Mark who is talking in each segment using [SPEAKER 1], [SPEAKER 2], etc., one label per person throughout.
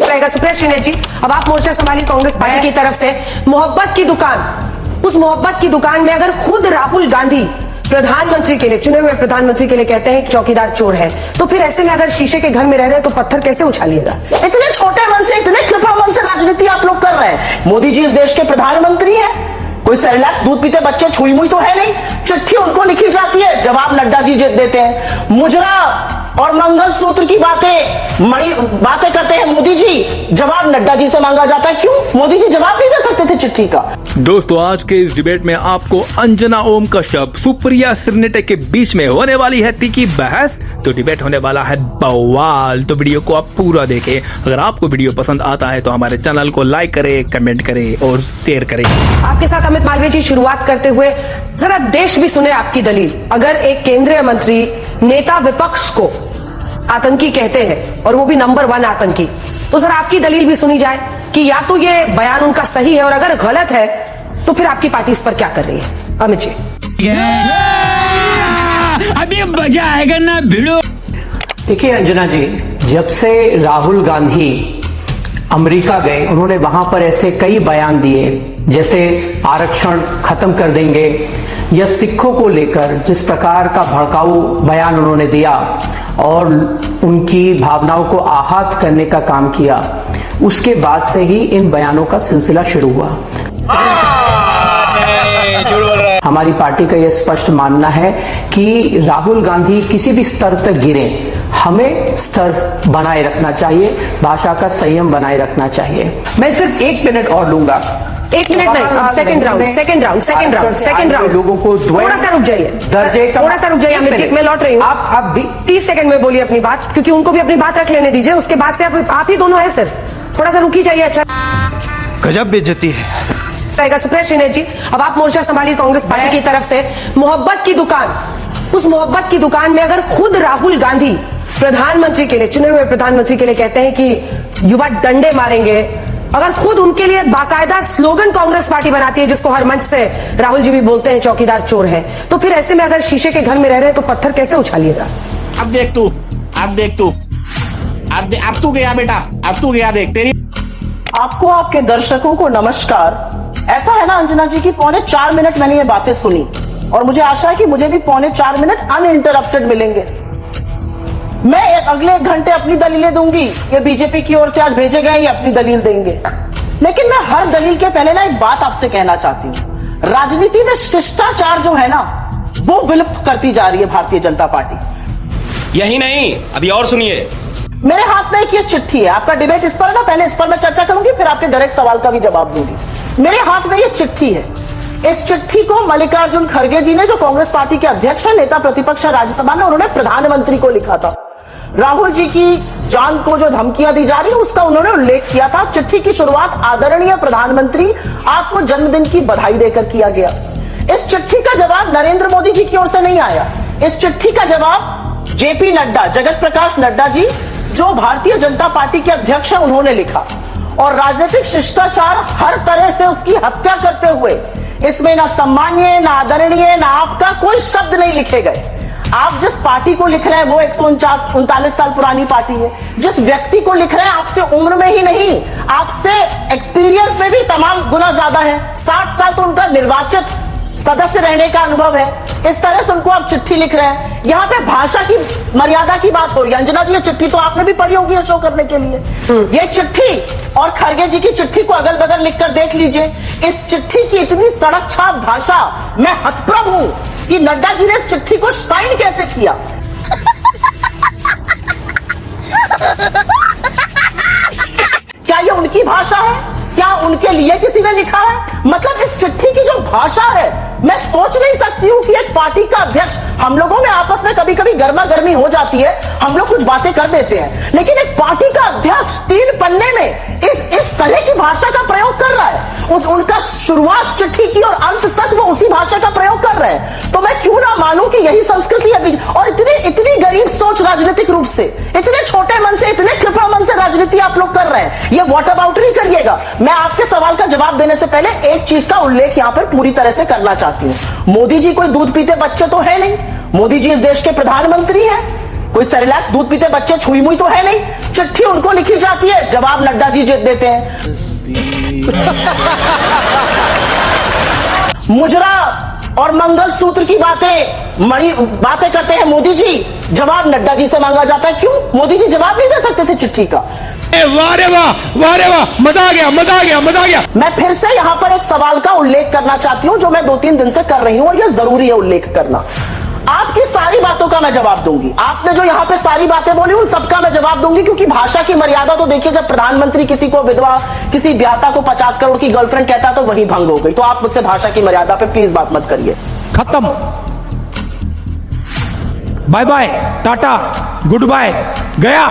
[SPEAKER 1] रहेगा। सुप्रिया श्रीनेत जी, अब आप मोर्चा संभालिए कांग्रेस पार्टी की तरफ से। मोहब्बत की दुकान, उस मोहब्बत की दुकान में अगर खुद राहुल गांधी प्रधानमंत्री के लिए, चुने हुए प्रधानमंत्री के लिए कहते हैं कि चौकीदार चोर है, तो फिर ऐसे में अगर शीशे के घर में रह रहे हैं तो पत्थर कैसे उछालिएगा?
[SPEAKER 2] इतने छोटे मन से, इतने कृपा मन से राजनीति आप लोग कर रहे हैं। मोदी जी इस देश के प्रधानमंत्री हैं, कोई सेरेलैक दूध पीते बच्चे छुई मुई तो है नहीं। चिट्ठी उनको लिखी जाती है, जवाब नड्डा जी देते हैं। मुजरा और मंगलसूत्र की बातें करते हैं मोदी जी, जवाब नड्डा जी से मांगा जाता है। क्यों? मोदी जी जवाब नहीं दे सकते थे चिट्ठी का।
[SPEAKER 3] दोस्तों, आज के इस डिबेट में आपको अंजना ओम कश्यप, सुप्रिया श्रीनेत के बीच में होने वाली है तीखी बहस। तो डिबेट होने वाला है बवाल, तो वीडियो को आप पूरा देखें। अगर आपको वीडियो पसंद आता है तो हमारे चैनल को लाइक करें, कमेंट करें और शेयर करें।
[SPEAKER 1] आपके साथ अमित मालवीय जी, शुरुआत करते हुए जरा देश भी सुने आपकी दलील। अगर एक केंद्रीय मंत्री नेता विपक्ष को आतंकी कहते हैं और वो भी नंबर 1 आतंकी, तो जरा आपकी दलील भी सुनी जाए कि या तो ये बयान उनका सही है और अगर गलत है तो फिर आपकी पार्टी इस पर क्या कर रही है? अमित जी।
[SPEAKER 4] अभी मजा आएगा ना भिड़ो।
[SPEAKER 5] देखिए अंजना जी, जब से राहुल गांधी अमेरिका गए, उन्होंने वहां पर ऐसे कई बयान दिए, जैसे आरक्षण खत्म कर देंगे या सिखों को लेकर जिस प्रकार का भड़काऊ बयान उन्होंने दिया और उनकी भावनाओं को आहत करने का काम किया, उसके बाद से ही इन बयानों का सिलसिला शुरू हुआ। हमारी पार्टी का यह स्पष्ट मानना है कि राहुल गांधी किसी भी स्तर तक गिरे, हमें स्तर बनाए रखना चाहिए, भाषा का संयम बनाए रखना चाहिए। मैं सिर्फ 1 मिनट और लूंगा।
[SPEAKER 1] 1 मिनट नहीं, अब सेकंड राउंड
[SPEAKER 5] लोगों को
[SPEAKER 1] थोड़ा सा रुक जाइए, थोड़ा सा रुक जाइए अमित जी, मैं लौट रही हूँ।
[SPEAKER 5] आप
[SPEAKER 1] 30 सेकंड में बोलिए अपनी बात, क्योंकि उनको भी अपनी बात रख लेने दीजिए। उसके बाद से आप ही दोनों है, सिर्फ थोड़ा सा रुकी जाइए। अच्छा,
[SPEAKER 4] गजब बेइज्जती है।
[SPEAKER 1] रहेगा। सुप्रिया श्रीनेत जी, अब आप मोर्चा संभालिए कांग्रेस पार्टी की तरफ से। मोहब्बत की दुकान, उस मोहब्बत की दुकान में अगर खुद राहुल गांधी प्रधानमंत्री के लिए, चुने हुए प्रधानमंत्री के लिए कहते हैं कि युवा डंडे मारेंगे, अगर खुद उनके लिए बाकायदा स्लोगन कांग्रेस पार्टी बनाती है, जिसको हर मंच से राहुल जी भी बोलते हैं चौकीदार चोर है, तो फिर ऐसे में अगर शीशे के घर में रह रहे हैं तो पत्थर कैसे उछालिएगा?
[SPEAKER 6] अब देख तू अब तू गया बेटा, अब तू गया, देख तेरी।
[SPEAKER 2] आपको, आपके दर्शकों को नमस्कार। ऐसा है ना अंजना जी की 4.25 मिनट मैंने ये बातें सुनी और मुझे आशा है कि मुझे भी 4.25 मिनट अनइंटरप्टेड मिलेंगे। मैं अगले 1 घंटे अपनी दलीलें दूंगी, ये बीजेपी की ओर से आज भेजे गए, ये अपनी दलील देंगे। लेकिन मैं हर दलील के पहले ना एक बात आपसे कहना चाहती हूँ। राजनीति में शिष्टाचार जो है ना, वो विलुप्त करती जा रही है भारतीय जनता पार्टी।
[SPEAKER 6] यही नहीं, अभी और सुनिए।
[SPEAKER 2] मेरे हाथ में एक ये चिट्ठी है, आपका डिबेट इस पर है ना, पहले इस पर मैं चर्चा करूंगी, फिर आपके डायरेक्ट सवाल का भी जवाब दूंगी। मेरे हाथ में ये चिट्ठी है। इस चिट्ठी को मल्लिकार्जुन खड़गे जी ने, जो कांग्रेस पार्टी के अध्यक्ष है, नेता प्रतिपक्ष है राज्यसभा में, उन्होंने प्रधानमंत्री को लिखा था। राहुल जी की जान को जो धमकियां दी जा रही है उसका उन्होंने उल्लेख किया था। चिट्ठी की शुरुआत आदरणीय प्रधानमंत्री, आपको जन्मदिन की बधाई देकर किया गया। इस चिट्ठी का जवाब नरेंद्र मोदी जी की ओर से नहीं आया। इस चिट्ठी का जवाब जेपी नड्डा, जगत प्रकाश नड्डा जी, जो भारतीय जनता पार्टी के अध्यक्ष हैं, उन्होंने लिखा। और राजनीतिक शिष्टाचार हर तरह से उसकी हत्या करते हुए इसमें ना सम्मानीय, ना आदरणीय, ना आपका कोई शब्द नहीं लिखे गए। आप जिस पार्टी को लिख रहे हैं वो 139 साल पुरानी पार्टी है। जिस व्यक्ति को लिख रहे हैं, आपसे उम्र में ही नहीं, आपसे एक्सपीरियंस में भी तमाम गुना ज्यादा है। 60 साल तो उनका निर्वाचित सदस्य रहने का अनुभव है। इस तरह से उनको आप चिट्ठी लिख रहे हैं। यहाँ पे भाषा की मर्यादा की बात हो रही है। अंजना जी, ये चिट्ठी तो आपने भी पढ़ी होगी शो करने के लिए। ये चिट्ठी और खड़गे जी की चिट्ठी को अगल बगल लिखकर देख लीजिए। इस चिट्ठी की इतनी सड़क छाप भाषा, मैं हतप्रभ हूं कि नड्डा जी ने इस चिट्ठी को साइन कैसे किया। क्या ये उनकी भाषा है? क्या उनके लिए किसी ने लिखा है? मतलब इस चिट्ठी की जो भाषा है, मैं सोच नहीं सकती हूँ कि एक पार्टी का अध्यक्ष, हम लोगों में आपस में कभी कभी गर्मा गर्मी हो जाती है, हम लोग कुछ बातें कर देते हैं, लेकिन एक पार्टी का अध्यक्ष 3 पन्ने में इस तरह की भाषा का प्रयोग कर रहा है। उनका शुरुआत चिट्ठी की और अंत तक वो उसी भाषा का प्रयोग कर रहे हैं। तो मैं क्यों ना मानूं कि यही संस्कृति है। और इतनी गरीब सोच राजनीतिक रूप से, इतने छोटे मन से, इतने कृपा मन से राजनीति आप लोग कर रहे हैं। ये वॉट अबाउट नहीं करिएगा। मैं आपके सवाल का जवाब देने से पहले एक चीज का उल्लेख यहां पर पूरी तरह से करना चाहती हूं। मोदी जी कोई दूध पीते बच्चे तो है नहीं। मोदी जी इस देश के प्रधानमंत्री हैं। कोई सेरेलैक दूध पीते बच्चे छुई मुई तो है नहीं, चिट्ठी उनको लिखी जाती है, जवाब नड्डा जी देते हैं। मुजरा और मंगलसूत्र की बातें करते हैं मोदी जी, जवाब नड्डा जी से मांगा जाता है। क्यों? मोदी जी जवाब नहीं दे सकते थे चिट्ठी का।
[SPEAKER 4] वाह रे वाह, वाह रे वाह, मजा आ गया, मजा आ गया, मजा आ गया।
[SPEAKER 2] मैं फिर से यहां पर एक सवाल का उल्लेख करना चाहती हूं जो मैं 2-3 दिन से कर रही हूं, और यह जरूरी है उल्लेख करना। आपकी सारी बातों का मैं जवाब दूंगी, आपने जो यहां पे सारी बातें बोली उन सबका मैं जवाब दूंगी, क्योंकि भाषा की मर्यादा तो देखिए, जब प्रधानमंत्री किसी को विधवा, किसी ब्याता को 50 करोड़ की गर्लफ्रेंड कहता तो वही भंग हो गई। तो आप मुझसे भाषा की मर्यादा पे प्लीज बात मत करिए।
[SPEAKER 4] खत्म, bye bye, tata, goodbye, गया।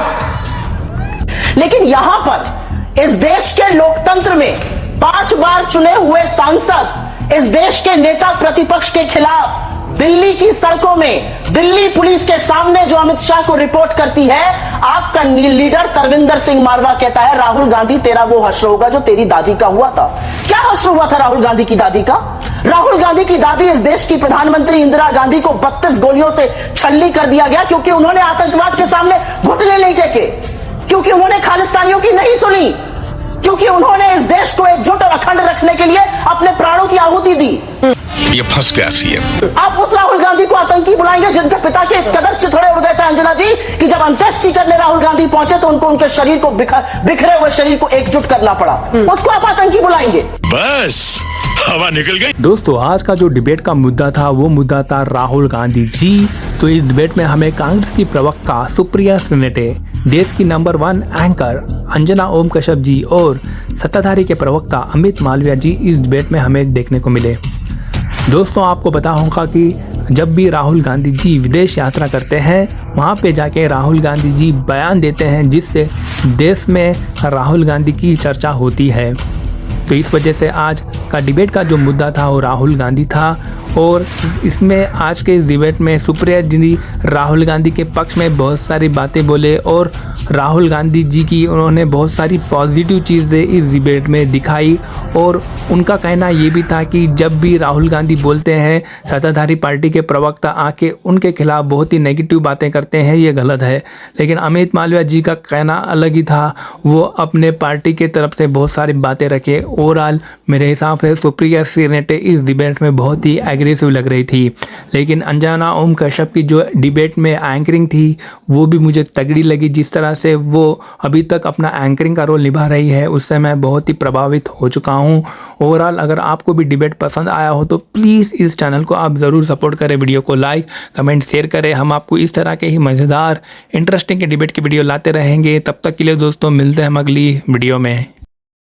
[SPEAKER 2] लेकिन यहां पर इस देश के लोकतंत्र में 5 बार चुने हुए सांसद इस देश के नेता प्रतिपक्ष के खिलाफ दिल्ली की सड़कों में, दिल्ली पुलिस के सामने जो अमित शाह को रिपोर्ट करती है, आपका लीडर तरविंदर सिंह मारवा कहता है राहुल गांधी तेरा वो हश्र होगा जो तेरी दादी का हुआ था। क्या हश्र हुआ था राहुल गांधी की दादी का? राहुल गांधी की दादी इस देश की प्रधानमंत्री इंदिरा गांधी को 32 गोलियों से छल्ली कर दिया गया, क्योंकि उन्होंने आतंकवाद के सामने घुटने नहीं टेके, क्योंकि उन्होंने खालिस्तानियों की नहीं सुनी, क्योंकि उन्होंने इस देश को एकजुट और अखंड रखने के लिए अपने प्राणों की आहुति दी।
[SPEAKER 7] ये फंस गया सीएम।
[SPEAKER 2] आप उस राहुल गांधी को आतंकी बुलाएंगे जिनके पिता के इस कदर चिथड़े उड़ गए थे अंजना जी, कि जब अंत्येष्टि करने राहुल गांधी पहुंचे तो उनको उनके शरीर को बिखरे हुए शरीर को एकजुट करना पड़ा। उसको आप आतंकी बुलाएंगे?
[SPEAKER 7] बस हवा निकल गई।
[SPEAKER 3] दोस्तों, आज का जो डिबेट का मुद्दा था वो मुद्दा था राहुल गांधी जी। तो इस डिबेट में हमें कांग्रेस की प्रवक्ता सुप्रिया श्रीनेटे, देश की नंबर 1 एंकर अंजना ओम कश्यप जी और सत्ताधारी के प्रवक्ता अमित मालविया जी इस डिबेट में हमें देखने को मिले। दोस्तों, आपको पता होगा कि जब भी राहुल गांधी जी विदेश यात्रा करते हैं, वहाँ पे जाके राहुल गांधी जी बयान देते हैं, जिससे देश में राहुल गांधी की चर्चा होती है। तो इस वजह से आज का डिबेट का जो मुद्दा था वो राहुल गांधी था, और इसमें आज के इस डिबेट में सुप्रिया जी राहुल गांधी के पक्ष में बहुत सारी बातें बोले, और राहुल गांधी जी की उन्होंने बहुत सारी पॉजिटिव चीज़ें इस डिबेट में दिखाई। और उनका कहना ये भी था कि जब भी राहुल गांधी बोलते हैं, सत्ताधारी पार्टी के प्रवक्ता आके उनके खिलाफ बहुत ही नेगेटिव बातें करते हैं, ये गलत है। लेकिन अमित मालविया जी का कहना अलग ही था, वो अपने पार्टी के तरफ से बहुत सारी बातें रखे। ओवरऑल मेरे हिसाब से सुप्रिया श्रीनेटे इस डिबेट में बहुत ही एग्रेसिव लग रही थी। लेकिन अंजना ओम कश्यप की जो डिबेट में एंकरिंग थी वो भी मुझे तगड़ी लगी। जिस तरह से वो अभी तक अपना एंकरिंग का रोल निभा रही है, उससे मैं बहुत ही प्रभावित हो चुका हूँ। ओवरऑल अगर आपको भी डिबेट पसंद आया हो तो प्लीज़ इस चैनल को आप ज़रूर सपोर्ट करें, वीडियो को लाइक कमेंट शेयर करें। हम आपको इस तरह के ही मज़ेदार इंटरेस्टिंग के डिबेट की वीडियो लाते रहेंगे। तब तक के लिए दोस्तों मिलते हैं हम अगली वीडियो में।